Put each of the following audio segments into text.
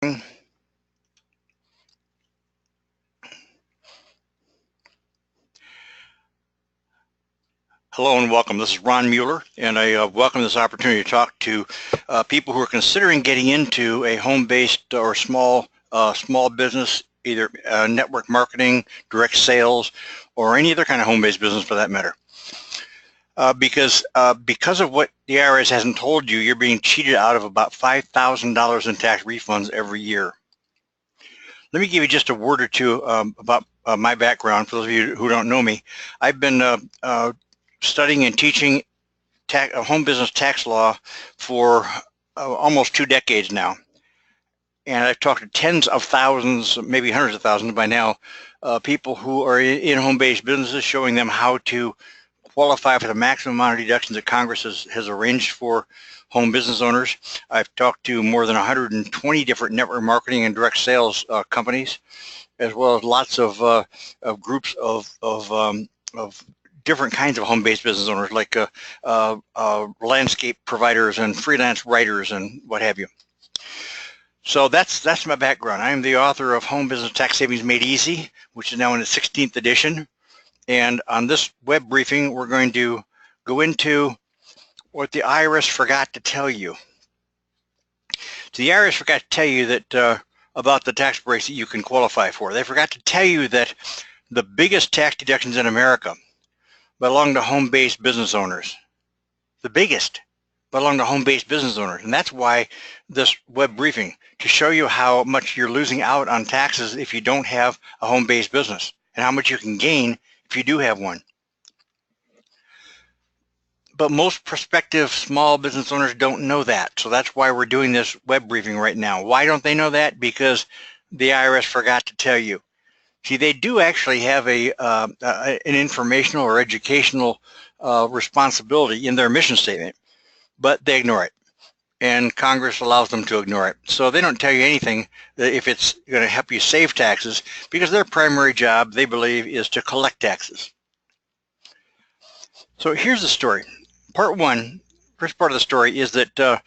Hello and welcome. This is Ron Mueller, and I welcome this opportunity to talk to people who are considering getting into a home-based or small business, either network marketing, direct sales, or any other kind of home-based business for that matter. Because of what the IRS hasn't told you, you're being cheated out of about $5,000 in tax refunds every year. Let me give you just a word or two about my background. For those of you who don't know me, I've been studying and teaching home business tax law for almost 2 decades now. And I've talked to tens of thousands, maybe hundreds of thousands by now, people who are in home-based businesses, showing them how to qualify for the maximum amount of deductions that Congress has arranged for home business owners. I've talked to more than 120 different network marketing and direct sales companies, as well as lots of groups of different kinds of home-based business owners, like landscape providers and freelance writers and what have you. So that's my background. I am the author of Home Business Tax Savings Made Easy, which is now in its 16th edition. And on this web briefing, we're going to go into what the IRS forgot to tell you. So the IRS forgot to tell you that about the tax breaks that you can qualify for. They forgot to tell you that the biggest tax deductions in America belong to home-based business owners. The biggest belong to home-based business owners. And that's why this web briefing, to show you how much you're losing out on taxes if you don't have a home-based business, and how much you can gain if you do have one. But most prospective small business owners don't know that. So that's why we're doing this web briefing right now. Why don't they know that? Because the IRS forgot to tell you. See, they do actually have an informational or educational responsibility in their mission statement, but they ignore it, and Congress allows them to ignore it. So they don't tell you anything that if it's going to help you save taxes, because their primary job, they believe, is to collect taxes. So here's the story. Part one, first part of the story is that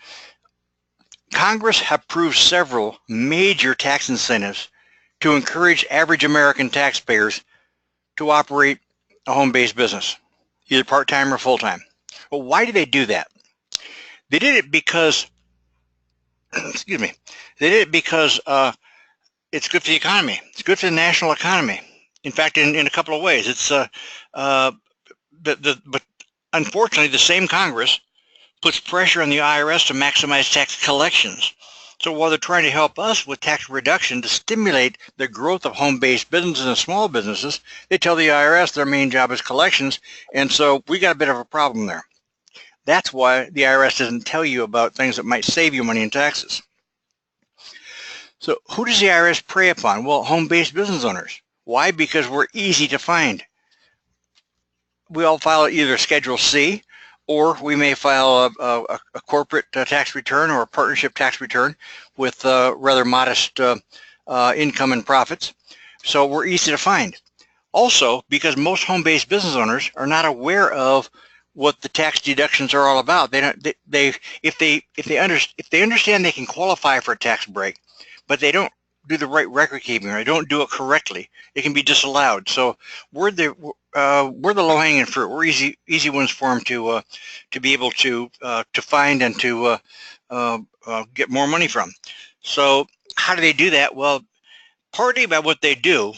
Congress approved several major tax incentives to encourage average American taxpayers to operate a home-based business, either part-time or full-time. Well, why did they do that? They did it because, excuse me, they did it because it's good for the economy. It's good for the national economy. In fact, in a couple of ways. It's but unfortunately, the same Congress puts pressure on the IRS to maximize tax collections. So while they're trying to help us with tax reduction to stimulate the growth of home-based businesses and small businesses, they tell the IRS their main job is collections, and so we got a bit of a problem there. That's why the IRS doesn't tell you about things that might save you money in taxes. So who does the IRS prey upon? Well, home-based business owners. Why? Because we're easy to find. We all file either Schedule C, or we may file a corporate tax return or a partnership tax return with rather modest income and profits. So we're easy to find. Also, because most home-based business owners are not aware of what the tax deductions are all about. If they understand they can qualify for a tax break, but they don't do the right record keeping, or they don't do it correctly, it can be disallowed. So we're the low-hanging fruit. We're easy ones for them to be able to find and to get more money from. So how do they do that? Well, partly by what they do,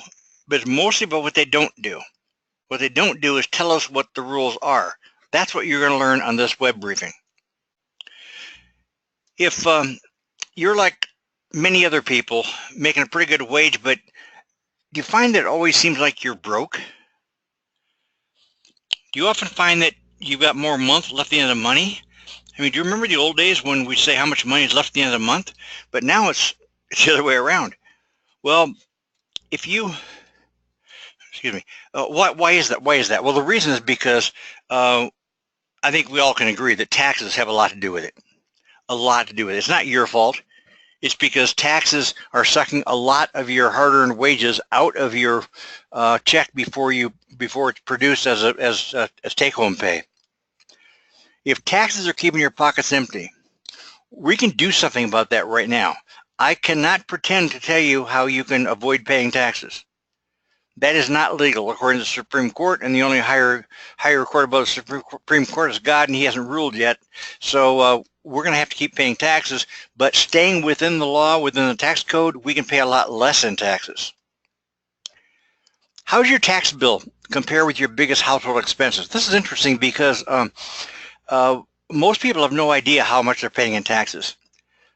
but it's mostly about what they don't do. What they don't do is tell us what the rules are. That's what you're going to learn on this web briefing. If you're like many other people making a pretty good wage, but do you find that it always seems like you're broke? Do you often find that you've got more month left at the end of the money? I mean, do you remember the old days when we say how much money is left at the end of the month? But now it's the other way around. Well, if you, excuse me, why is that? Why is that? Well, the reason is because I think we all can agree that taxes have a lot to do with it. A lot to do with it. It's not your fault. It's because taxes are sucking a lot of your hard-earned wages out of your check before it's produced as take-home pay. If taxes are keeping your pockets empty, we can do something about that right now. I cannot pretend to tell you how you can avoid paying taxes. That is not legal according to the Supreme Court, and the only higher court above the Supreme Court is God, and he hasn't ruled yet. So we're going to have to keep paying taxes, but staying within the law, within the tax code, we can pay a lot less in taxes. How's your tax bill compare with your biggest household expenses? This is interesting because most people have no idea how much they're paying in taxes.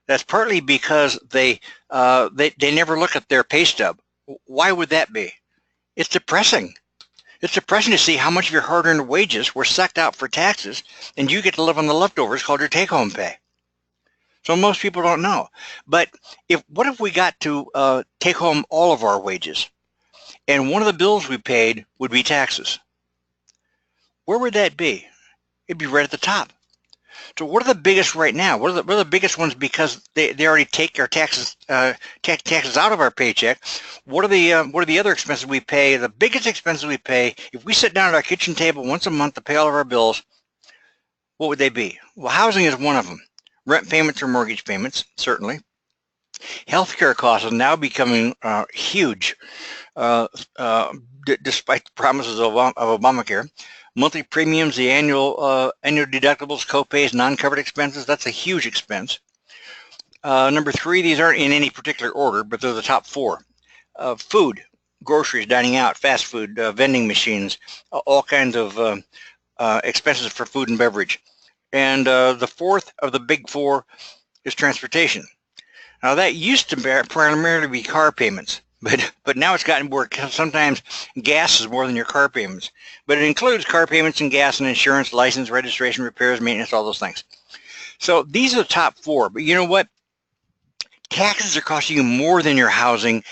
That's partly because they never look at their pay stub. Why would that be? It's depressing. It's depressing to see how much of your hard-earned wages were sucked out for taxes, and you get to live on the leftovers called your take-home pay. So most people don't know. But what if we got to take home all of our wages, and one of the bills we paid would be taxes? Where would that be? It'd be right at the top. So what are the biggest right now? What are the biggest ones, because they already take our taxes taxes out of our paycheck? What are the other expenses we pay? The biggest expenses we pay, if we sit down at our kitchen table once a month to pay all of our bills, what would they be? Well, housing is one of them. Rent payments or mortgage payments, certainly. Healthcare costs are now becoming huge, despite the promises of Obamacare. Monthly premiums, the annual deductibles, copays, non-covered expenses, that's a huge expense. Number three, these aren't in any particular order, but they're the top four. Food, groceries, dining out, fast food, vending machines, all kinds of expenses for food and beverage. And the fourth of the big four is transportation. Now that used to primarily be car payments. But now it's gotten more, sometimes gas is more than your car payments. But it includes car payments and gas and insurance, license, registration, repairs, maintenance, all those things. So these are the top four. But you know what? Taxes are costing you more than your housing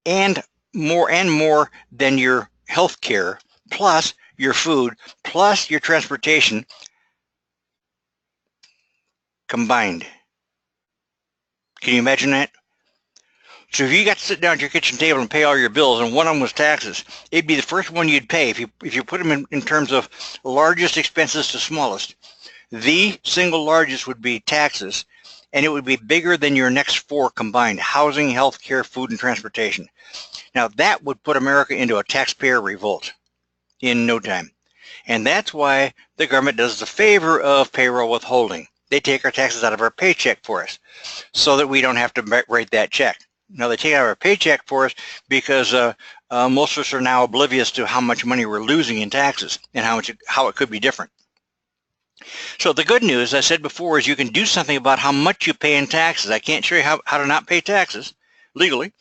and more than your health care, plus your food, plus your transportation combined. Can you imagine that? So if you got to sit down at your kitchen table and pay all your bills, and one of them was taxes, it'd be the first one you'd pay if you put them in terms of largest expenses to smallest. The single largest would be taxes, and it would be bigger than your next four combined: housing, healthcare, food, and transportation. Now that would put America into a taxpayer revolt in no time. And that's why the government does the favor of payroll withholding. They take our taxes out of our paycheck for us so that we don't have to write that check. Now they take out our paycheck for us because most of us are now oblivious to how much money we're losing in taxes and how it could be different. So the good news, I said before, is you can do something about how much you pay in taxes. I can't show you how to not pay taxes legally,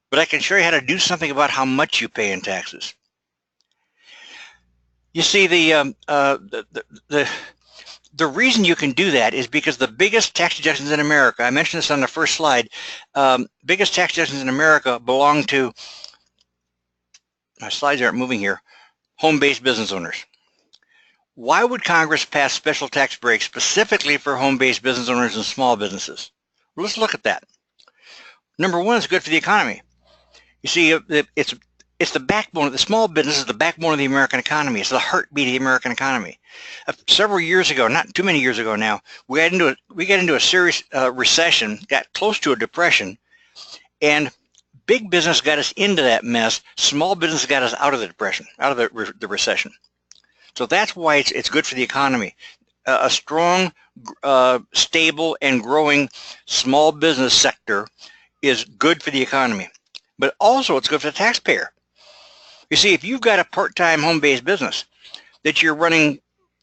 but I can show you how to do something about how much you pay in taxes. You see, the reason you can do that is because the biggest tax deductions in America, I mentioned this on the first slide, biggest tax deductions in America belong to, my slides aren't moving here, home-based business owners. Why would Congress pass special tax breaks specifically for home-based business owners and small businesses? Well, let's look at that. Number one, it's good for the economy. You see, it's the backbone. The small business is the backbone of the American economy. It's the heartbeat of the American economy. Several years ago, not too many years ago now, we got into a serious recession, got close to a depression, and big business got us into that mess. Small business got us out of the depression, out of the recession. So that's why it's good for the economy. A strong, stable, and growing small business sector is good for the economy. But also it's good for the taxpayer. You see, if you've got a part-time home-based business that you're running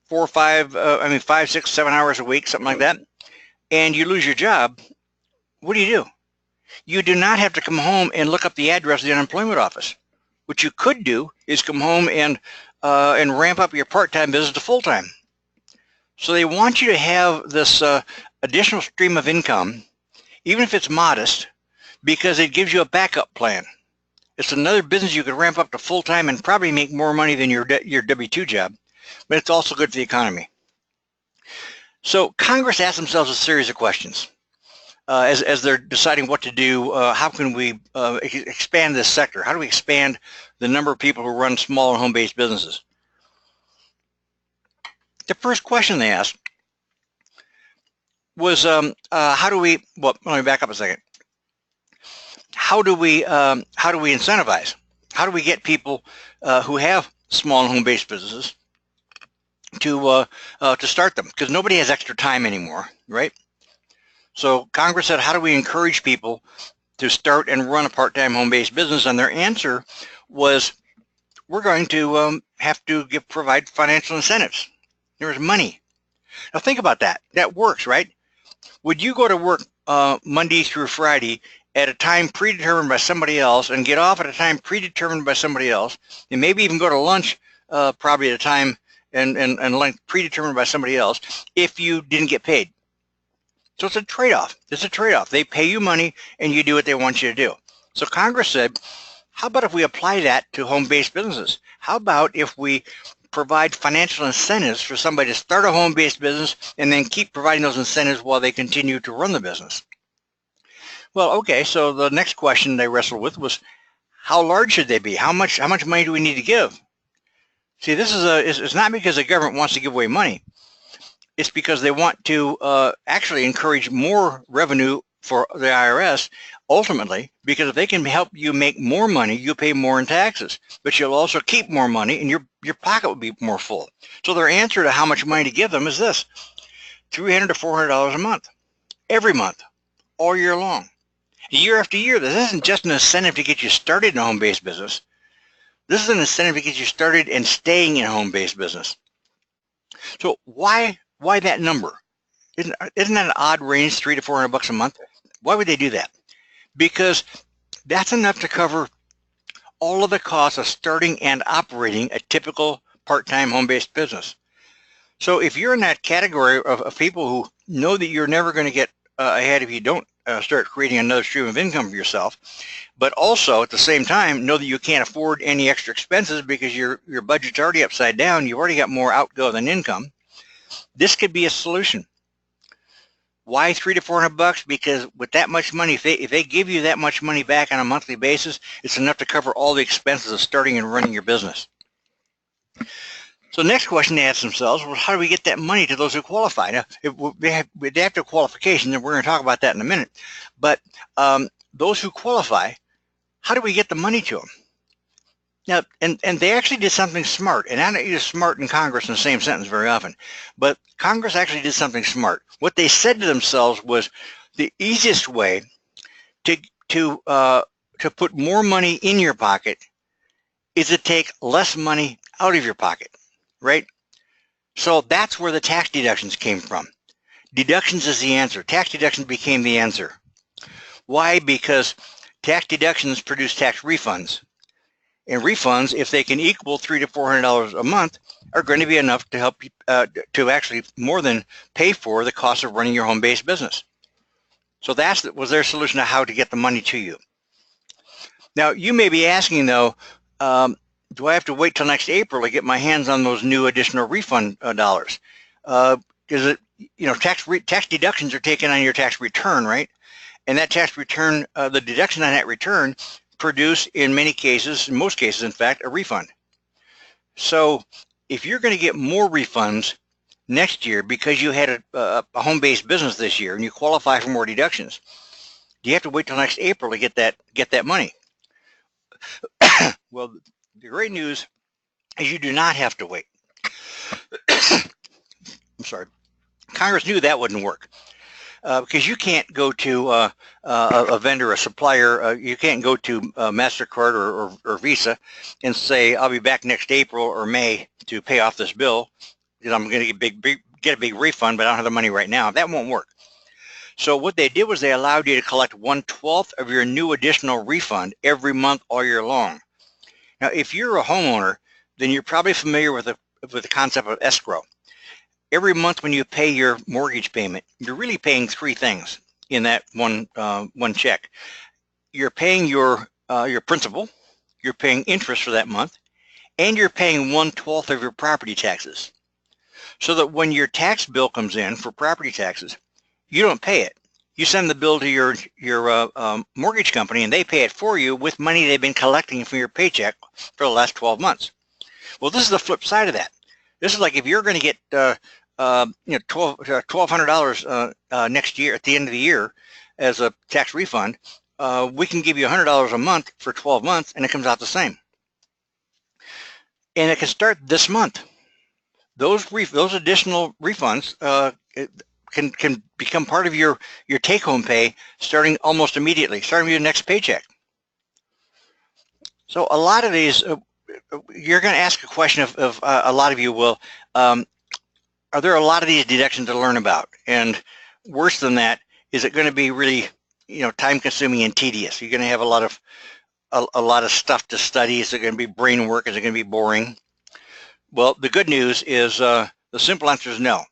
5, 6, 7 hours a week, something like that, and you lose your job, what do? You do not have to come home and look up the address of the unemployment office. What you could do is come home and ramp up your part-time business to full-time. So they want you to have this additional stream of income, even if it's modest, because it gives you a backup plan. It's another business you could ramp up to full-time and probably make more money than your W-2 job, but it's also good for the economy. So Congress asked themselves a series of questions as they're deciding what to do. How can we expand this sector? How do we expand the number of people who run small and home-based businesses? The first question they asked was, how do we, well, let me back up a second. how do we incentivize? How do we get people who have small and home-based businesses to start them? Because nobody has extra time anymore, right? So Congress said, how do we encourage people to start and run a part-time home-based business? And their answer was, we're going to have to provide financial incentives. There's money. Now think about that. That works, right? Would you go to work Monday through Friday at a time predetermined by somebody else and get off at a time predetermined by somebody else, and maybe even go to lunch probably at a time and length predetermined by somebody else if you didn't get paid? So it's a trade-off. It's a trade-off. They pay you money and you do what they want you to do. So Congress said, how about if we apply that to home-based businesses? How about if we provide financial incentives for somebody to start a home-based business and then keep providing those incentives while they continue to run the business? Well, okay, so the next question they wrestled with was, how large should they be? How much money do we need to give? See, this is it's not because the government wants to give away money. It's because they want to actually encourage more revenue for the IRS, ultimately, because if they can help you make more money, you pay more in taxes, but you'll also keep more money and your pocket will be more full. So their answer to how much money to give them is this: $300 to $400 a month, every month, all year long, year after year. This isn't just an incentive to get you started in a home-based business. This is an incentive to get you started and staying in a home-based business. So why that number? Isn't that an odd range, $300 to $400 a month? Why would they do that? Because that's enough to cover all of the costs of starting and operating a typical part-time home-based business. So if you're in that category of people who know that you're never going to get ahead if you don't start creating another stream of income for yourself, but also at the same time know that you can't afford any extra expenses because your budget's already upside down, you've already got more outgo than income, this could be a solution. Why $300 to $400? Because with that much money, if they give you that much money back on a monthly basis, it's enough to cover all the expenses of starting and running your business. So the next question they ask themselves was, how do we get that money to those who qualify? Now, they have to qualifications, and we're going to talk about that in a minute. But those who qualify, how do we get the money to them? Now, and they actually did something smart, and I don't use smart and Congress in the same sentence very often, but Congress actually did something smart. What they said to themselves was, the easiest way to put more money in your pocket is to take less money out of your pocket, right? So that's where the tax deductions came from. Deductions is the answer. Tax deductions became the answer. Why? Because tax deductions produce tax refunds. And refunds, if they can equal $300 to $400 a month, are going to be enough to help you to actually more than pay for the cost of running your home-based business. So that was their solution to how to get the money to you. Now, you may be asking, though, do I have to wait till next April to get my hands on those new additional refund dollars? Because tax deductions are taken on your tax return, right? And that tax return, the deduction on that return, produce in many cases, in most cases, in fact, a refund. So if you're going to get more refunds next year because you had a home-based business this year and you qualify for more deductions, do you have to wait till next April to get that money? Well, the great news is you do not have to wait. I'm sorry. Congress knew that wouldn't work. Because you can't go to a vendor, a supplier, you can't go to MasterCard or Visa and say, I'll be back next April or May to pay off this bill because I'm going to get a big refund, but I don't have the money right now. That won't work. So what they did was they allowed you to collect 1/12 of your new additional refund every month all year long. Now, if you're a homeowner, then you're probably familiar with the concept of escrow. Every month when you pay your mortgage payment, you're really paying three things in that one check. You're paying your principal, you're paying interest for that month, and you're paying 1/12 of your property taxes. So that when your tax bill comes in for property taxes, you don't pay it. You send the bill to your mortgage company, and they pay it for you with money they've been collecting from your paycheck for the last 12 months. Well, this is the flip side of that. This is like if you're going to get $1,200 next year at the end of the year as a tax refund, we can give you $100 a month for 12 months and it comes out the same. And it can start this month. Those additional refunds can become part of your take-home pay starting almost immediately, starting with your next paycheck. So a lot of these, you're going to ask a question of a lot of you will, are there a lot of these deductions to learn about? And worse than that, is it going to be really, time-consuming and tedious? You're going to have a lot of stuff to study. Is it going to be brain work? Is it going to be boring? Well, the good news is the simple answer is no.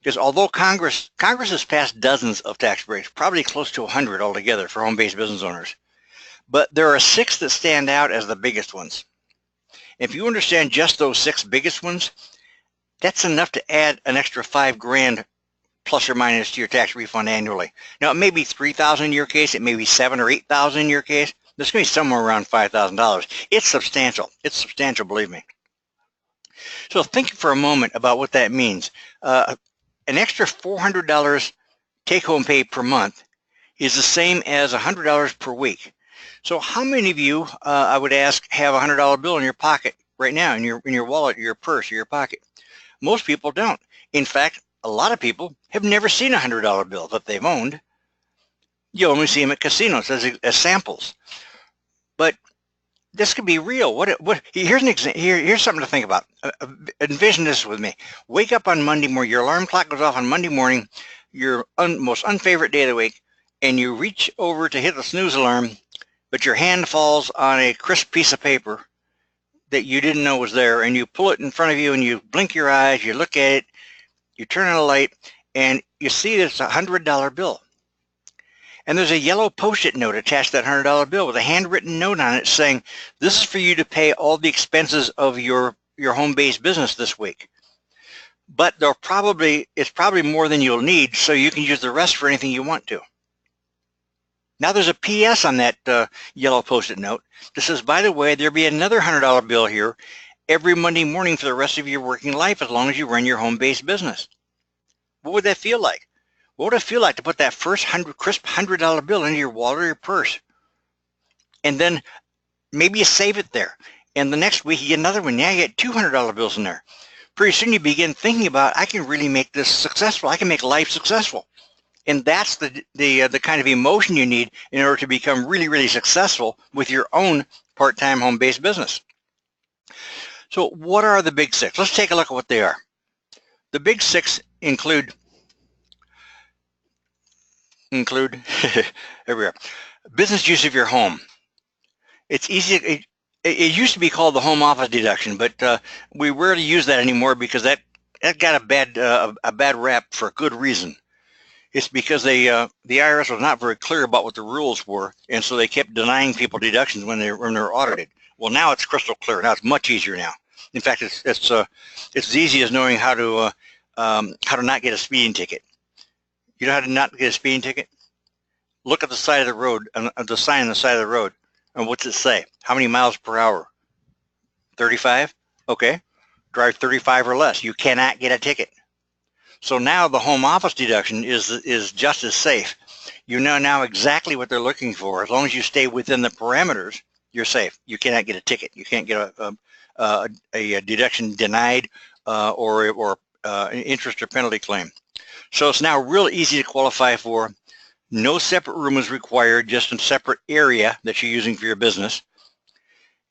Because although Congress has passed dozens of tax breaks, probably close to 100 altogether for home-based business owners, but there are 6 that stand out as the biggest ones. If you understand just those 6 biggest ones, that's enough to add an extra $5,000 plus or minus to your tax refund annually. Now, it may be $3,000 in your case, it may be $7,000 or $8,000 in your case. There's going to be somewhere around $5,000. It's substantial. It's substantial, believe me. So think for a moment about what that means. An extra $400 take-home pay per month is the same as $100 per week. So how many of you, I would ask, have a $100 bill in your pocket right now, in your wallet, your purse, or your pocket? Most people don't. In fact, a lot of people have never seen a $100 bill that they've owned. You only see them at casinos as samples. But this could be real. Here's an example. Here's something to think about. Envision this with me. Wake up on Monday morning. Your alarm clock goes off on Monday morning, your most unfavorite day of the week, and you reach over to hit the snooze alarm, but your hand falls on a crisp piece of paper that you didn't know was there, and you pull it in front of you, and you blink your eyes, you look at it, you turn on a light, and you see that it's a $100 bill. And there's a yellow Post-it note attached to that $100 bill with a handwritten note on it saying, this is for you to pay all the expenses of your home-based business this week. But it's probably more than you'll need, so you can use the rest for anything you want to. Now there's a PS on that yellow Post-it note that says, by the way, there'll be another $100 bill here every Monday morning for the rest of your working life as long as you run your home-based business. What would that feel like? What would it feel like to put that first crisp $100 bill into your wallet or your purse? And then maybe you save it there. And the next week you get another one. Now you get $200 bills in there. Pretty soon you begin thinking about, I can really make this successful. I can make life successful. And that's the kind of emotion you need in order to become really, really successful with your own part-time home-based business. So what are the big 6? Let's take a look at what they are. The big 6 include here we are. Business use of your home. It's easy. It used to be called the home office deduction, but we rarely use that anymore because that got a bad rap for a good reason. It's because the IRS was not very clear about what the rules were, and so they kept denying people deductions when they were audited. Well, now it's crystal clear. Now it's much easier now. In fact, it's as easy as knowing how to not get a speeding ticket. You know how to not get a speeding ticket? Look at the side of the road, the sign on the side of the road, and what's it say? How many miles per hour? 35? Okay. Drive 35 or less. You cannot get a ticket. So now the home office deduction is just as safe. You know now exactly what they're looking for. As long as you stay within the parameters, you're safe. You cannot get a ticket. You can't get a deduction denied or an interest or penalty claim. So it's now real easy to qualify for. No separate room is required, just a separate area that you're using for your business.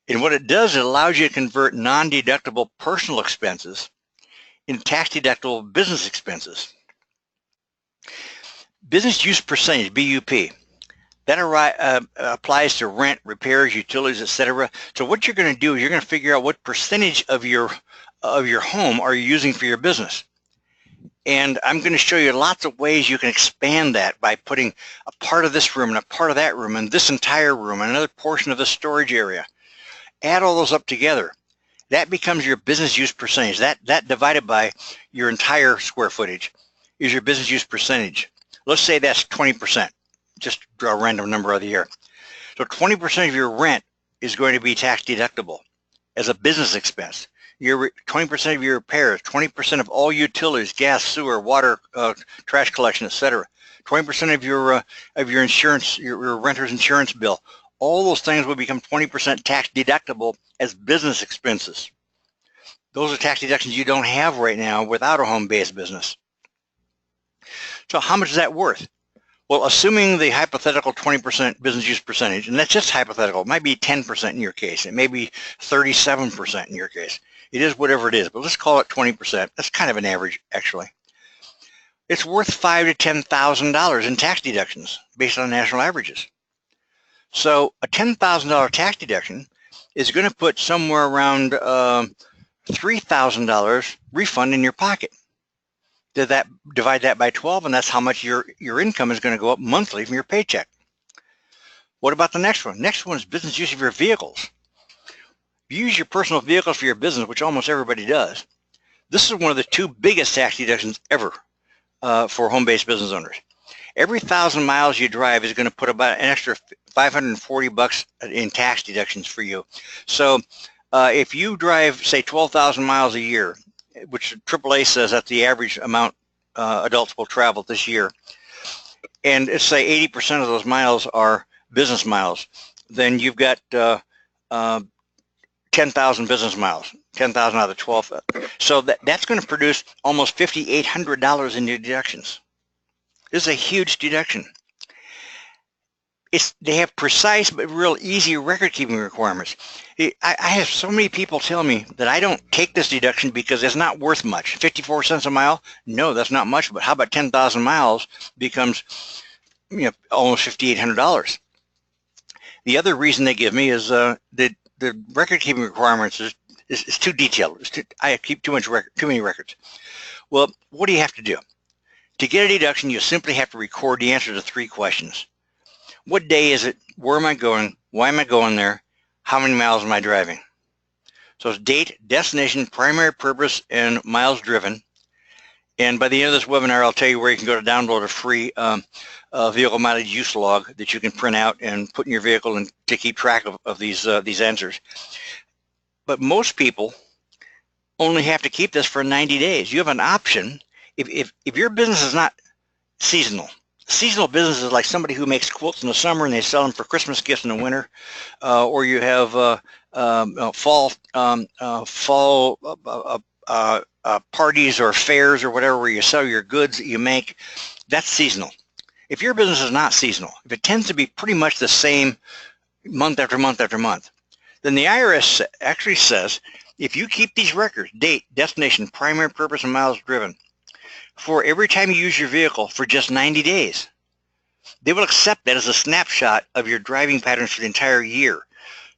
And what it does, it allows you to convert non-deductible personal expenses into tax-deductible business expenses. Business use percentage, BUP, that applies to rent, repairs, utilities, etc. So what you're going to do is you're going to figure out what percentage of your home are you using for your business. And I'm going to show you lots of ways you can expand that by putting a part of this room and a part of that room and this entire room and another portion of the storage area. Add all those up together. That becomes your business use percentage. That divided by your entire square footage is your business use percentage. Let's say that's 20%. Just draw a random number out of the air. So 20% of your rent is going to be tax deductible as a business expense. 20% of your repairs, 20% of all utilities, gas, sewer, water, trash collection, etc. 20% of your insurance, your renter's insurance bill. All those things will become 20% tax deductible as business expenses. Those are tax deductions you don't have right now without a home-based business. So how much is that worth? Well, assuming the hypothetical 20% business use percentage, and that's just hypothetical, it might be 10% in your case, it may be 37% in your case. It is whatever it is, but let's call it 20%. That's kind of an average, actually. It's worth $5,000 to $10,000 in tax deductions based on national averages. So a $10,000 tax deduction is going to put somewhere around $3,000 refund in your pocket. Divide that by 12, and that's how much your income is going to go up monthly from your paycheck. What about the next one? Next one is business use of your vehicles. If you use your personal vehicles for your business, which almost everybody does, this is one of the two biggest tax deductions ever for home-based business owners. Every 1,000 miles you drive is going to put about an extra $540 in tax deductions for you. So if you drive, say, 12,000 miles a year, which AAA says that's the average amount adults will travel this year, and let's say 80% of those miles are business miles, then you've got 10,000 business miles, 10,000 out of 12. So that's going to produce almost $5,800 in your deductions. This is a huge deduction. They have precise but real easy record-keeping requirements. I have so many people tell me that I don't take this deduction because it's not worth much. 54 cents a mile? No, that's not much. But how about 10,000 miles becomes, almost $5,800? The other reason they give me is the record-keeping requirements is too detailed. I keep too many records. Well, what do you have to do? To get a deduction, you simply have to record the answer to 3 questions. What day is it? Where am I going? Why am I going there? How many miles am I driving? So it's date, destination, primary purpose, and miles driven. And by the end of this webinar, I'll tell you where you can go to download a free vehicle mileage use log that you can print out and put in your vehicle and to keep track of these answers. But most people only have to keep this for 90 days. You have an option. If your business is not seasonal business is like somebody who makes quilts in the summer and they sell them for Christmas gifts in the winter, or you have fall parties or fairs or whatever where you sell your goods that you make. That's seasonal. If your business is not seasonal, if it tends to be pretty much the same month after month after month, then the IRS actually says if you keep these records, date, destination, primary purpose, and miles driven, for every time you use your vehicle for just 90 days. They will accept that as a snapshot of your driving patterns for the entire year.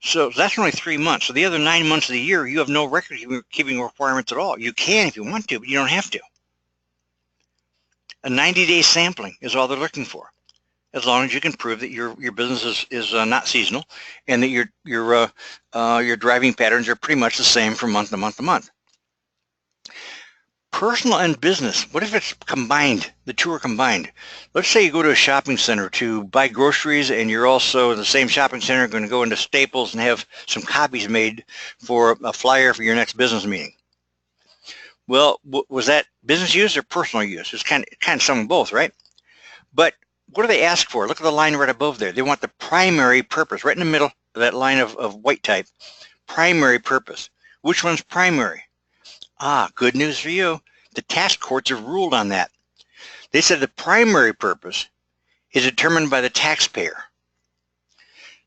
So that's only 3 months. So the other 9 months of the year, you have no record-keeping requirements at all. You can if you want to, but you don't have to. A 90-day sampling is all they're looking for, as long as you can prove that your business is not seasonal and that your driving patterns are pretty much the same from month to month to month. Personal and business, what if it's combined? The two are combined. Let's say you go to a shopping center to buy groceries and you're also in the same shopping center going to go into Staples and have some copies made for a flyer for your next business meeting. Well, was that business use or personal use? It's kind of some of both, right? But what do they ask for? Look at the line right above there. They want the primary purpose, right in the middle of that line of white type. Primary purpose. Which one's primary? Good news for you. The tax courts have ruled on that. They said the primary purpose is determined by the taxpayer.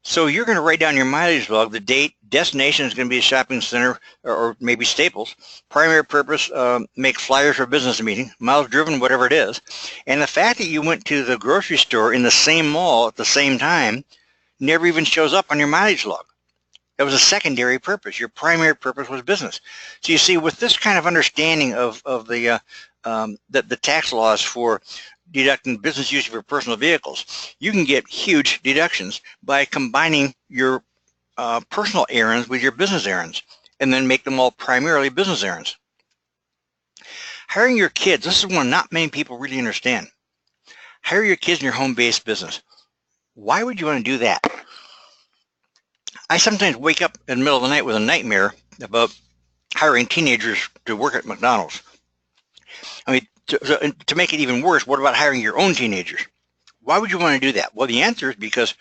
So you're going to write down your mileage log, the date, destination is going to be a shopping center or maybe Staples. Primary purpose, make flyers for a business meeting, miles driven, whatever it is. And the fact that you went to the grocery store in the same mall at the same time never even shows up on your mileage log. That was a secondary purpose. Your primary purpose was business. So you see, with this kind of understanding of the tax laws for deducting business use of your personal vehicles, you can get huge deductions by combining your personal errands with your business errands and then make them all primarily business errands. Hiring your kids, this is one not many people really understand. Hire your kids in your home-based business. Why would you want to do that? I sometimes wake up in the middle of the night with a nightmare about hiring teenagers to work at McDonald's. I mean, to make it even worse, what about hiring your own teenagers? Why would you want to do that? Well, the answer is because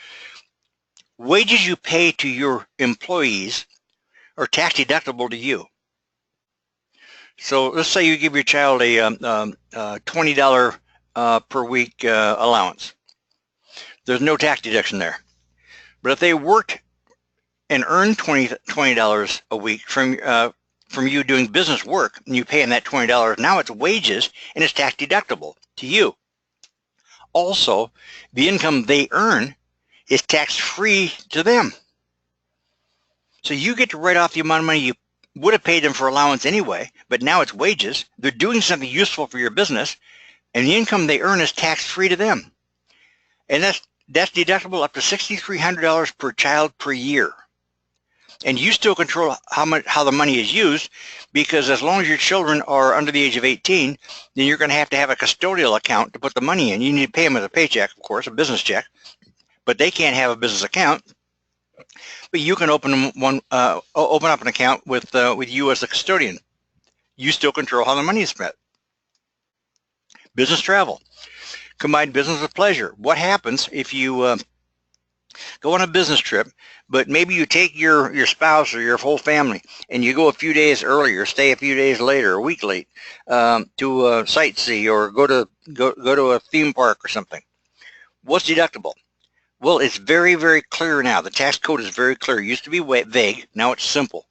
wages you pay to your employees are tax deductible to you. So let's say you give your child a $20 per week allowance. There's no tax deduction there. But if they worked and earned $20 a week from you doing business work, and you pay them that $20, now it's wages and it's tax deductible to you. Also, the income they earn is tax-free to them. So you get to write off the amount of money you would have paid them for allowance anyway, but now it's wages. They're doing something useful for your business, and the income they earn is tax-free to them. And that's deductible up to $6,300 per child per year. And you still control how the money is used, because as long as your children are under the age of 18, then you're going to have a custodial account to put the money in. You need to pay them with a paycheck, of course, a business check, but they can't have a business account. But you can open up an account with you as the custodian. You still control how the money is spent. Business travel, combine business with pleasure. What happens if you go on a business trip, but maybe you take your spouse or your whole family and you go a few days earlier, stay a few days later, a week late, to sightsee or go to a theme park or something? What's deductible? Well, it's very, very clear now. The tax code is very clear. It used to be vague. Now it's simple.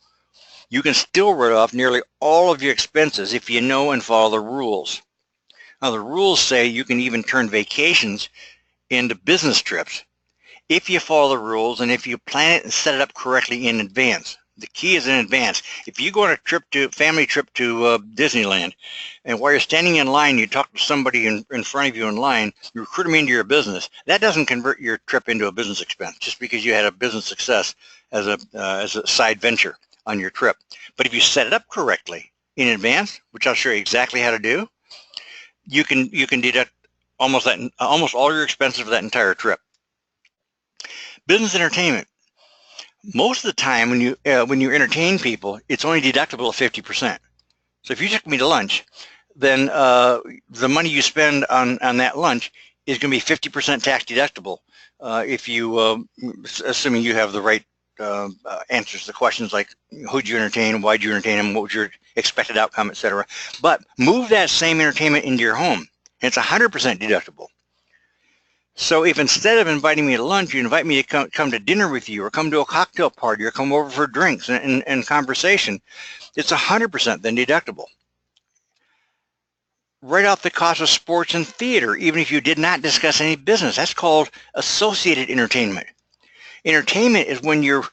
You can still write off nearly all of your expenses if you know and follow the rules. Now, the rules say you can even turn vacations into business trips if you follow the rules and if you plan it and set it up correctly in advance. The key is in advance. If you go on a family trip to Disneyland, and while you're standing in line, you talk to somebody in front of you in line, you recruit them into your business, that doesn't convert your trip into a business expense just because you had a business success as a side venture on your trip. But if you set it up correctly in advance, which I'll show you exactly how to do, you can deduct almost all your expenses for that entire trip. Business entertainment. Most of the time when you entertain people, it's only deductible at 50%. So if you took me to lunch, then the money you spend on that lunch is going to be 50% tax deductible if you, assuming you have the right answers to the questions like who'd you entertain, why'd you entertain them, what was your expected outcome, etc. But move that same entertainment into your home, and it's 100% deductible. So if instead of inviting me to lunch, you invite me to come to dinner with you, or come to a cocktail party, or come over for drinks and conversation, it's 100% then deductible. Write off the cost of sports and theater, even if you did not discuss any business. That's called associated entertainment. Entertainment is when you're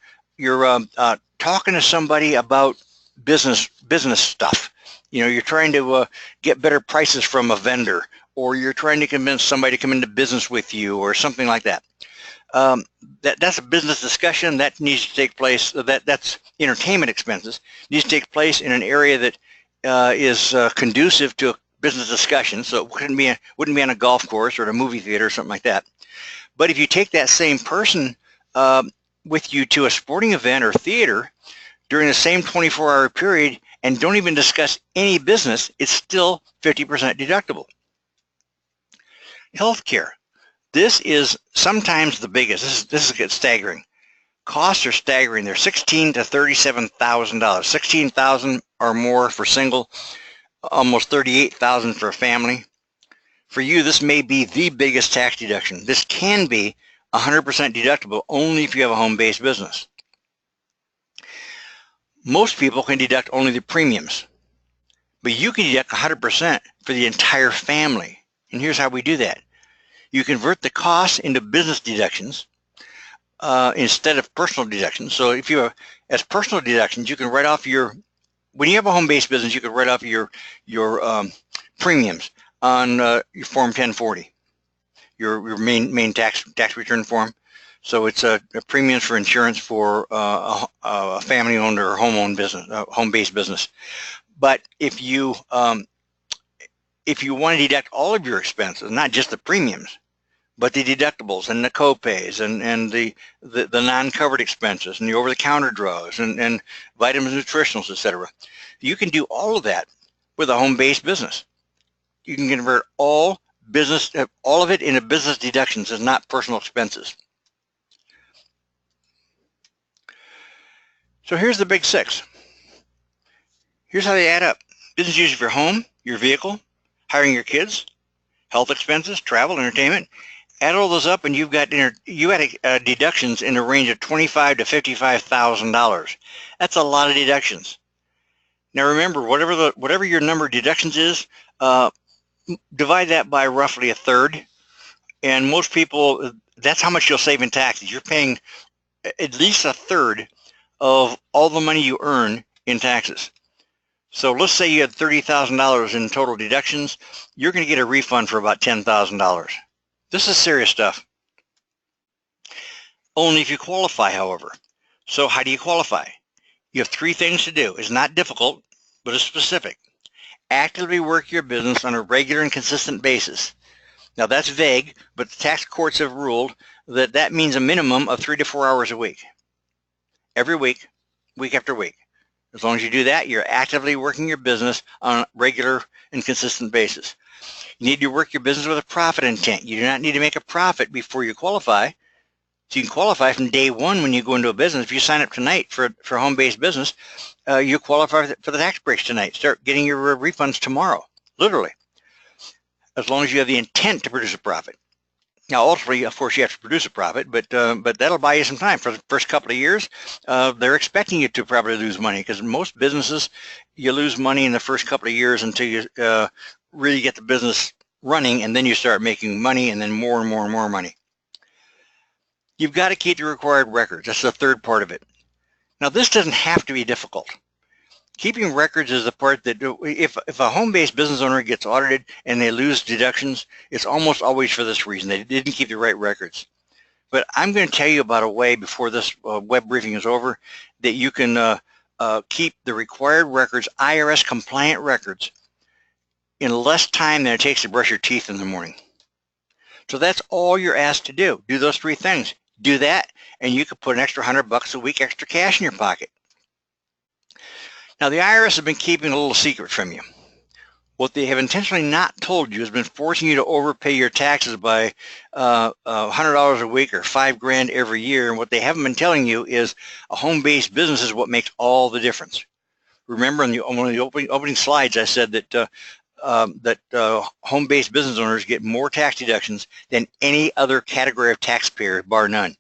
talking to somebody about business stuff. You know, you're trying to get better prices from a vendor, or you're trying to convince somebody to come into business with you, or something like that. That's a business discussion that needs to take place. That's entertainment expenses. Needs to take place in an area that is conducive to a business discussion. So it wouldn't be on a golf course or at a movie theater or something like that. But if you take that same person with you to a sporting event or theater during the same 24-hour period and don't even discuss any business, it's still 50% deductible. Healthcare. This is sometimes the biggest. This gets staggering. Costs are staggering. They're $16,000 to $37,000. $16,000 or more for single, almost $38,000 for a family. For you, this may be the biggest tax deduction. This can be 100% deductible only if you have a home-based business. Most people can deduct only the premiums, but you can deduct 100% for the entire family. And here's how we do that. You convert the costs into business deductions instead of personal deductions. So if you have as personal deductions, you can write off when you have a home-based business, you can write off your premiums on your Form 1040, your main tax return form. So it's a premiums for insurance for a family-owned or home-owned business, home-based business. But if you want to deduct all of your expenses, not just the premiums, but the deductibles and the co-pays and the non-covered expenses and the over-the-counter drugs and vitamins, nutritionals, etc., you can do all of that with a home-based business. You can convert all business, all of it in a business deductions is not personal expenses. So here's the big six. Here's how they add up. Business use of your home, your vehicle, hiring your kids, health expenses, travel, entertainment. Add all those up and you've got deductions in the range of $25,000 to $55,000. That's a lot of deductions. Now remember, whatever your number of deductions is, divide that by roughly a third. And most people, that's how much you'll save in taxes. You're paying at least a third of all the money you earn in taxes. So let's say you had $30,000 in total deductions. You're going to get a refund for about $10,000. This is serious stuff. Only if you qualify, however. So how do you qualify? You have three things to do. It's not difficult, but it's specific. Actively work your business on a regular and consistent basis. Now that's vague, but the tax courts have ruled that that means a minimum of 3 to 4 hours a week. Every week, week after week. As long as you do that, you're actively working your business on a regular and consistent basis. You need to work your business with a profit intent. You do not need to make a profit before you qualify. So you can qualify from day one when you go into a business. If you sign up tonight for home-based business, you qualify for the tax breaks tonight. Start getting your refunds tomorrow, literally, as long as you have the intent to produce a profit. Now, ultimately, of course, you have to produce a profit, but that'll buy you some time. For the first couple of years, they're expecting you to probably lose money because most businesses, you lose money in the first couple of years until you really get the business running, and then you start making money and then more and more and more money. You've got to keep the required records. That's the third part of it. Now, this doesn't have to be difficult. Keeping records is the part that if a home-based business owner gets audited and they lose deductions, it's almost always for this reason. They didn't keep the right records. But I'm going to tell you about a way before this web briefing is over that you can keep the required records, IRS compliant records, in less time than it takes to brush your teeth in the morning. So that's all you're asked to do. Do those three things. Do that, and you could put an extra $100 a week extra cash in your pocket. Now, the IRS has been keeping a little secret from you. What they have intentionally not told you has been forcing you to overpay your taxes by $100 a week or $5,000 every year. And what they haven't been telling you is a home-based business is what makes all the difference. Remember, on one of the opening slides, I said that home-based business owners get more tax deductions than any other category of taxpayer, bar none.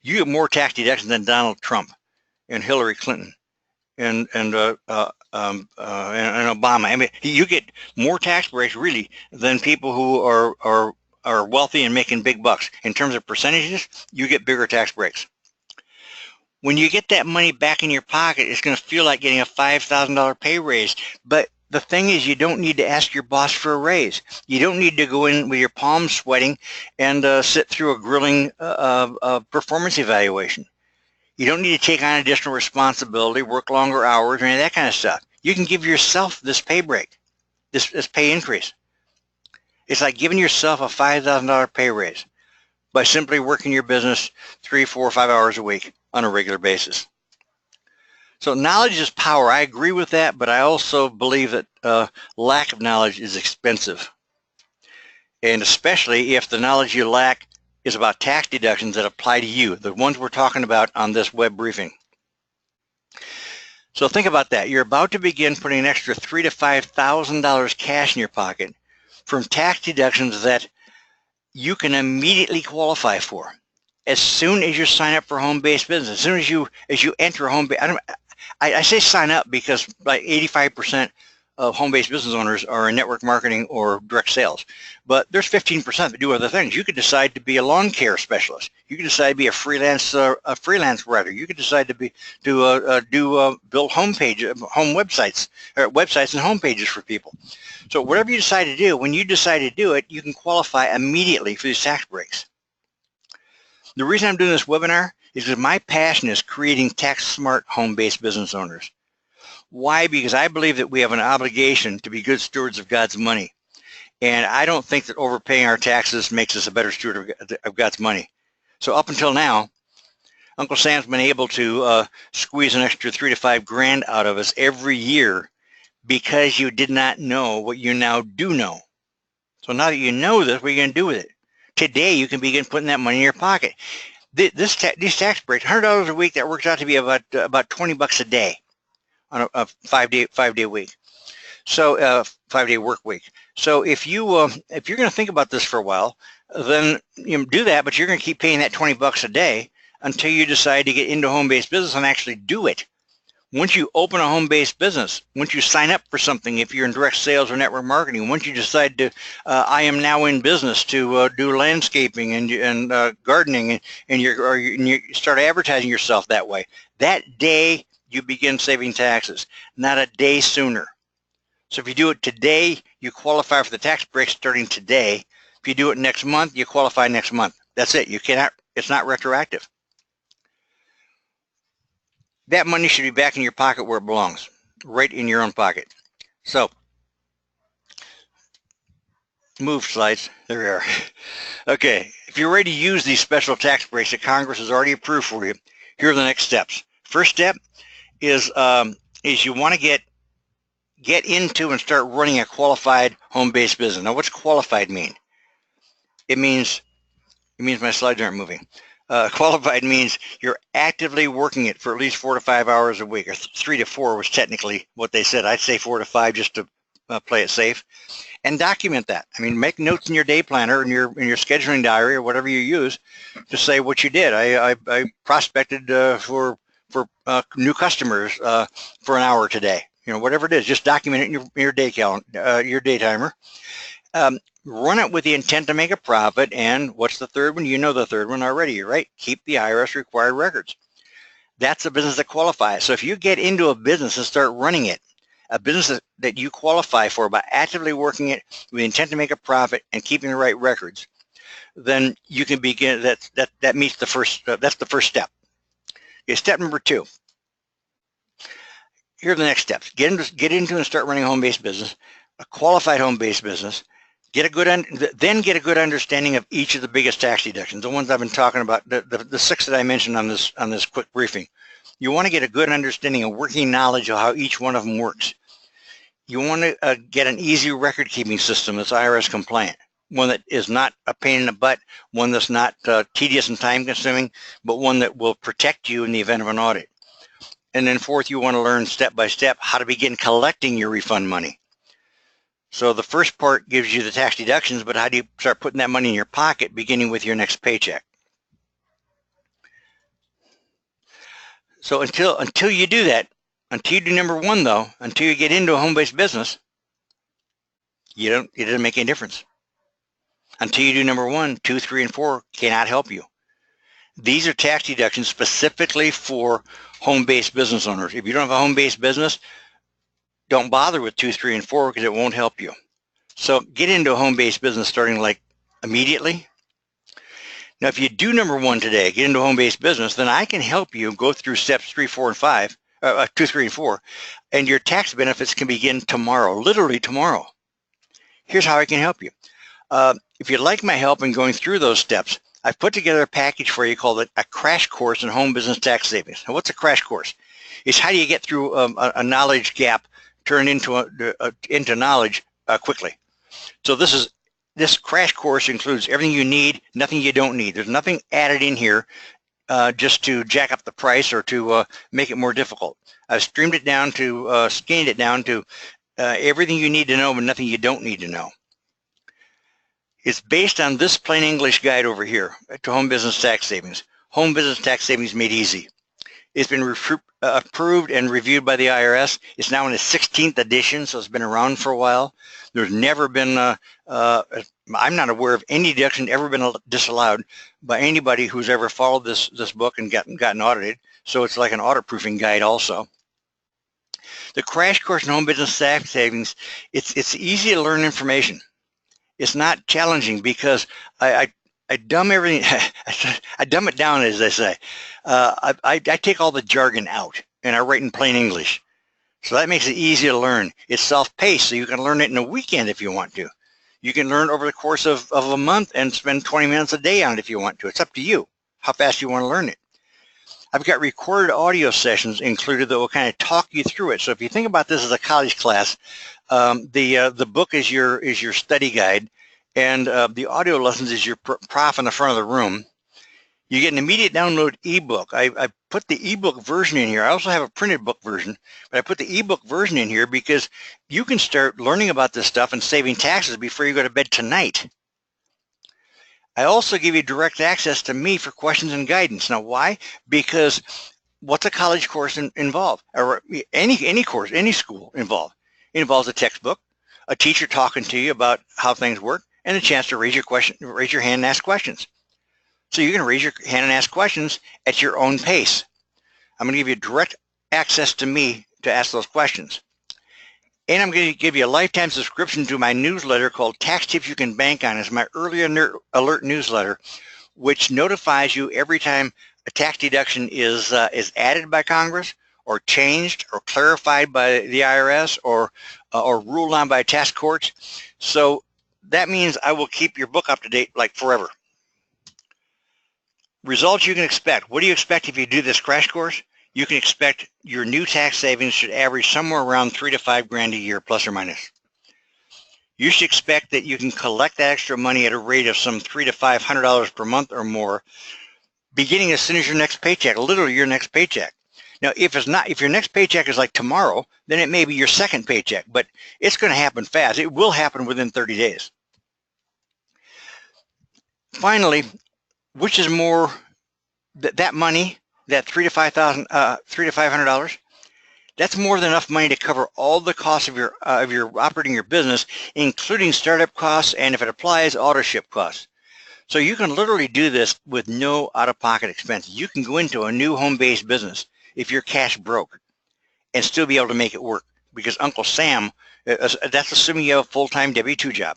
You get more tax deductions than Donald Trump and Hillary Clinton and Obama. I mean, you get more tax breaks really than people who are wealthy and making big bucks. In terms of percentages, you get bigger tax breaks. When you get that money back in your pocket, it's going to feel like getting a $5,000 pay raise. But the thing is, you don't need to ask your boss for a raise. You don't need to go in with your palms sweating and sit through a grilling performance evaluation. You don't need to take on additional responsibility, work longer hours, or any of that kind of stuff. You can give yourself this pay break, this pay increase. It's like giving yourself a $5,000 pay raise by simply working your business 3, 4, 5 hours a week on a regular basis. So knowledge is power. I agree with that, but I also believe that lack of knowledge is expensive. And especially if the knowledge you lack is about tax deductions that apply to you, the ones we're talking about on this web briefing. So think about that. You're about to begin putting an extra $3,000 to $5,000 cash in your pocket from tax deductions that you can immediately qualify for as soon as you sign up for home-based business. As soon as you enter home-based, I say sign up because like 85% of home-based business owners are in network marketing or direct sales. But there's 15% that do other things. You could decide to be a lawn care specialist. You could decide to be a freelance writer. You could decide to build home websites, or websites and home pages for people. So whatever you decide to do, when you decide to do it, you can qualify immediately for these tax breaks. The reason I'm doing this webinar is because my passion is creating tax-smart home-based business owners. Why? Because I believe that we have an obligation to be good stewards of God's money. And I don't think that overpaying our taxes makes us a better steward of God's money. So up until now, Uncle Sam's been able to squeeze an extra $3,000 to $5,000 out of us every year because you did not know what you now do know. So now that you know this, what are you going to do with it? Today, you can begin putting that money in your pocket. These tax breaks, $100 a week, that works out to be about $20 a day on a 5-day week. So 5-day work week. So if you're going to think about this for a while, then you do that, but you're going to keep paying that $20 a day until you decide to get into home-based business and actually do it. Once you open a home-based business, once you sign up for something, if you're in direct sales or network marketing, once you decide to, I am now in business to do landscaping and gardening, and you start advertising yourself that way, that day you begin saving taxes, not a day sooner. So if you do it today, you qualify for the tax break starting today. If you do it next month, you qualify next month. That's it. You cannot. It's not retroactive. That money should be back in your pocket where it belongs, right in your own pocket. So, move slides. There we are. Okay, if you're ready to use these special tax breaks that Congress has already approved for you, here are the next steps. First step is you want to get into and start running a qualified home-based business. Now, what's qualified mean? It means my slides aren't moving. Qualified means you're actively working it for at least 4 to 5 hours a week, or 3 to 4 was technically what they said. I'd say 4 to 5 just to play it safe, and document that. I mean, make notes in your day planner, in your scheduling diary, or whatever you use, to say what you did. I prospected for new customers for an hour today. You know, whatever it is, just document it in your day calendar, your day timer. Run it with the intent to make a profit. And what's the third one? You know the third one already, right? Keep the IRS required records. That's a business that qualifies. So if you get into a business and start running it, a business that you qualify for by actively working it with the intent to make a profit and keeping the right records, then you can begin. That meets the first. That's the first step. Okay, step number 2. Here are the next steps. Get into and start running a home-based business, a qualified home-based business. Then get a good understanding of each of the biggest tax deductions, the ones I've been talking about, the 6 that I mentioned on this quick briefing. You want to get a good understanding of working knowledge of how each one of them works. You want to get an easy record-keeping system that's IRS compliant, one that is not a pain in the butt, one that's not tedious and time-consuming, but one that will protect you in the event of an audit. And then 4th, you want to learn step by step how to begin collecting your refund money. So the first part gives you the tax deductions, but how do you start putting that money in your pocket beginning with your next paycheck? So until you do that, until you do number 1 though, until you get into a home-based business, it doesn't make any difference. Until you do number 1, 2, 3, and 4 cannot help you. These are tax deductions specifically for home-based business owners. If you don't have a home-based business, don't bother with 2, 3, and 4 because it won't help you. So get into a home-based business starting like immediately. Now, if you do number 1 today, get into a home-based business, then I can help you go through steps 3, 4, and 5, 2, 3, and 4, and your tax benefits can begin tomorrow, literally tomorrow. Here's how I can help you. If you'd like my help in going through those steps, I've put together a package for you called a crash course in home business tax savings. Now, what's a crash course? It's how do you get through a knowledge gap turned into knowledge quickly. So this crash course includes everything you need, nothing you don't need. There's nothing added in here just to jack up the price or to make it more difficult. I've scanned it down to everything you need to know, but nothing you don't need to know. It's based on this plain English guide over here to home business tax savings. Home business tax savings made easy. It's been approved and reviewed by the IRS. It's now in its 16th edition, so it's been around for a while. There's never been, I'm not aware of any deduction ever been disallowed by anybody who's ever followed this book and gotten audited. So it's like an audit proofing guide also. The crash course in home business tax savings, it's easy to learn information. It's not challenging because I dumb everything, I dumb it down, as they say. I take all the jargon out and I write in plain English. So that makes it easy to learn. It's self-paced, so you can learn it in a weekend if you want to. You can learn over the course of a month and spend 20 minutes a day on it if you want to. It's up to you how fast you want to learn it. I've got recorded audio sessions included that will kind of talk you through it. So if you think about this as a college class, the book is your study guide, and the audio lessons is your prof in the front of the room. You get an immediate download ebook. I put the ebook version in here. I also have a printed book version, but I put the ebook version in here because you can start learning about this stuff and saving taxes before you go to bed tonight. I also give you direct access to me for questions and guidance. Now, why? Because what's a college course involve? Or any course, any school involve? It involves a textbook, a teacher talking to you about how things work, and a chance to raise your hand and ask questions. So you can raise your hand and ask questions at your own pace. I'm going to give you direct access to me to ask those questions. And I'm going to give you a lifetime subscription to my newsletter called Tax Tips You Can Bank On. It's my early alert newsletter, which notifies you every time a tax deduction is added by Congress or changed or clarified by the IRS or ruled on by tax courts. So that means I will keep your book up to date like forever. Results you can expect. What do you expect if you do this crash course? You can expect your new tax savings should average somewhere around $3 to $5 grand a year, plus or minus. You should expect that you can collect that extra money at a rate of some $300 to $500 per month or more, beginning as soon as your next paycheck, literally your next paycheck. Now, if your next paycheck is like tomorrow, then it may be your second paycheck, but it's going to happen fast. It will happen within 30 days. Finally, which is more, that money, that $300 to $500, that's more than enough money to cover all the costs of your operating your business, including startup costs, and if it applies, auto ship costs. So you can literally do this with no out-of-pocket expenses. You can go into a new home-based business if you're cash broke and still be able to make it work, because Uncle Sam, that's assuming you have a full-time W-2 job.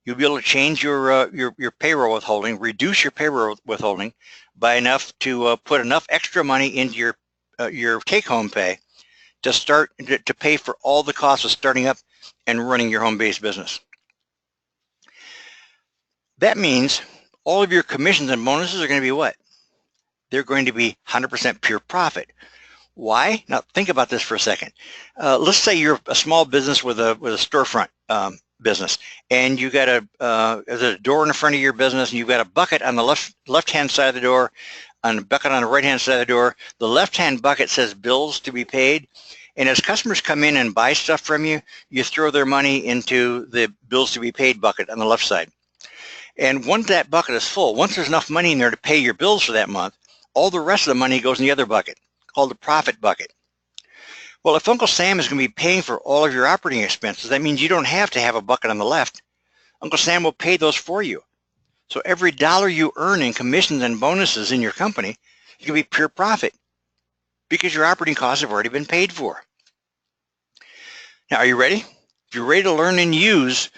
You'll be able to change your payroll withholding, reduce your payroll withholding by enough to put enough extra money into your take-home pay to pay for all the costs of starting up and running your home-based business. That means all of your commissions and bonuses are going to be what? They're going to be 100% pure profit. Why? Now think about this for a second. Let's say you're a small business with a storefront business, and you got there's a door in the front of your business, and you've got a bucket on the left-hand side of the door, and a bucket on the right-hand side of the door. The left-hand bucket says bills to be paid, and as customers come in and buy stuff from you, you throw their money into the bills to be paid bucket on the left side. And once that bucket is full, once there's enough money in there to pay your bills for that month, all the rest of the money goes in the other bucket, called the profit bucket. Well, if Uncle Sam is going to be paying for all of your operating expenses, that means you don't have to have a bucket on the left. Uncle Sam will pay those for you. So every dollar you earn in commissions and bonuses in your company is going to be pure profit because your operating costs have already been paid for. Now, are you ready? If you're ready to learn and use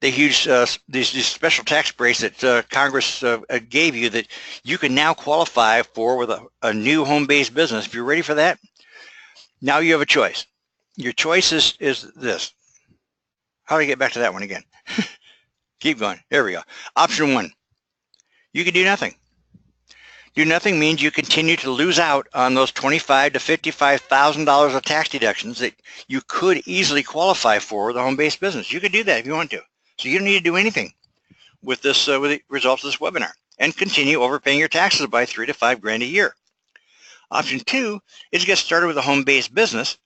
the huge these special tax breaks that Congress gave you that you can now qualify for with a new home-based business, if you're ready for that, now you have a choice. Your choice is this. How do I get back to that one again? Keep going. There we go. Option 1, you can do nothing. Do nothing means you continue to lose out on those $25,000 to $55,000 of tax deductions that you could easily qualify for with a home-based business. You could do that if you want to. So you don't need to do anything with this with the results of this webinar and continue overpaying your taxes by $3 to $5 grand a year. Option 2 is get started with a home-based business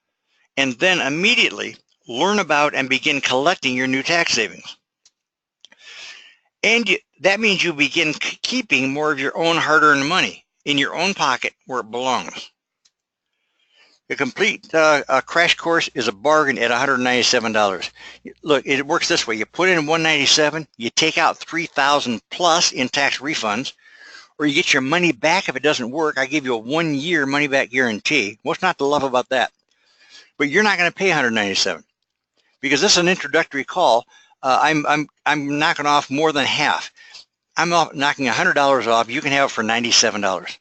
and then immediately learn about and begin collecting your new tax savings. And that means you begin keeping more of your own hard-earned money in your own pocket where it belongs. The complete crash course is a bargain at $197. Look, it works this way. You put in $197, you take out $3,000 plus in tax refunds, or you get your money back if it doesn't work. I give you a 1-year money-back guarantee. What's not to love about that? But you're not going to pay $197 because this is an introductory call. I'm knocking off more than half. I'm knocking $100 off. You can have it for $97.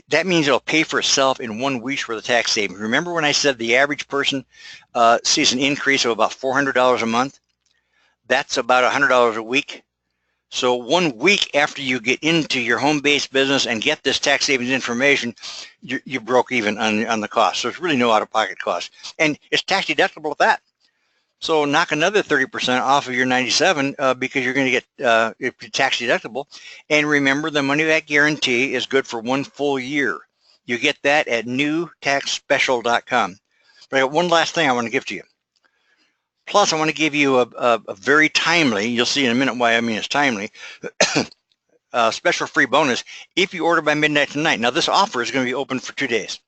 That means it'll pay for itself in 1 week's worth of tax savings. Remember when I said the average person sees an increase of about $400 a month? That's about $100 a week. So 1 week after you get into your home-based business and get this tax savings information, you broke even on the cost. So it's really no out-of-pocket cost. And it's tax deductible at that. So knock another 30% off of your 97 because you're going to get if you're tax deductible. And remember, the money back guarantee is good for 1 full year. You get that at newtaxspecial.com. But I got one last thing I want to give to you. Plus, I want to give you a very timely, you'll see in a minute why I mean it's timely, special free bonus if you order by midnight tonight. Now, this offer is going to be open for 2 days.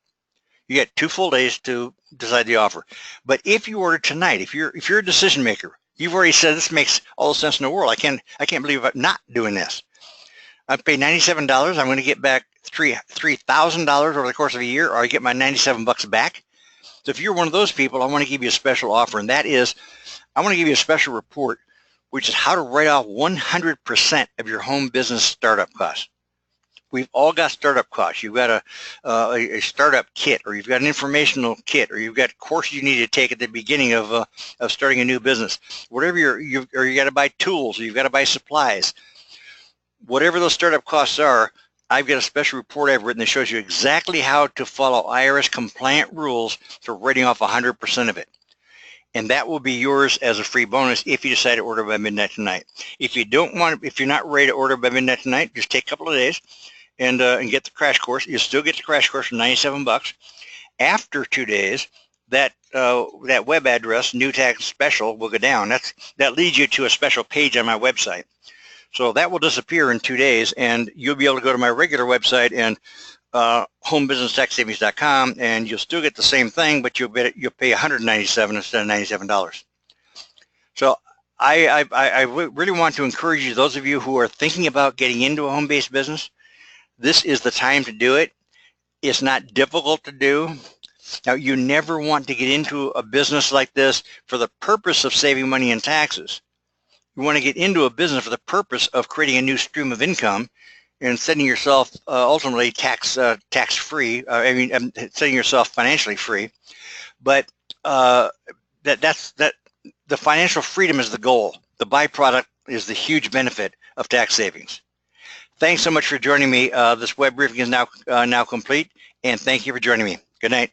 You get 2 full days to decide the offer. But if you order tonight, if you're a decision maker, you've already said this makes all the sense in the world. I can't believe I'm not doing this. I paid $97. I'm going to get back $3,000 over the course of a year, or I get my 97 bucks back. So if you're one of those people, I want to give you a special offer, and that is, I want to give you a special report, which is how to write off 100% of your home business startup costs. We've all got startup costs. You've got a startup kit, or you've got an informational kit, or you've got courses you need to take at the beginning of starting a new business. Whatever or you got to buy tools, or you've got to buy supplies. Whatever those startup costs are, I've got a special report I've written that shows you exactly how to follow IRS compliant rules for writing off 100% of it. And that will be yours as a free bonus if you decide to order by midnight tonight. If you don't want, if you're not ready to order by midnight tonight, just take a couple of days and get the crash course. You'll still get the crash course for 97 bucks. After 2 days, that web address, New Tax Special, will go down. That leads you to a special page on my website. So that will disappear in 2 days, and you'll be able to go to my regular website and homebusinesstaxsavings.com, and you'll still get the same thing, but you'll pay $197 instead of $97. So I really want to encourage you, those of you who are thinking about getting into a home-based business, this is the time to do it. It's not difficult to do. Now, you never want to get into a business like this for the purpose of saving money in taxes. You want to get into a business for the purpose of creating a new stream of income and setting yourself ultimately tax-free. Setting yourself financially free. But the financial freedom is the goal. The byproduct is the huge benefit of tax savings. Thanks so much for joining me. This web briefing is now complete, and thank you for joining me. Good night.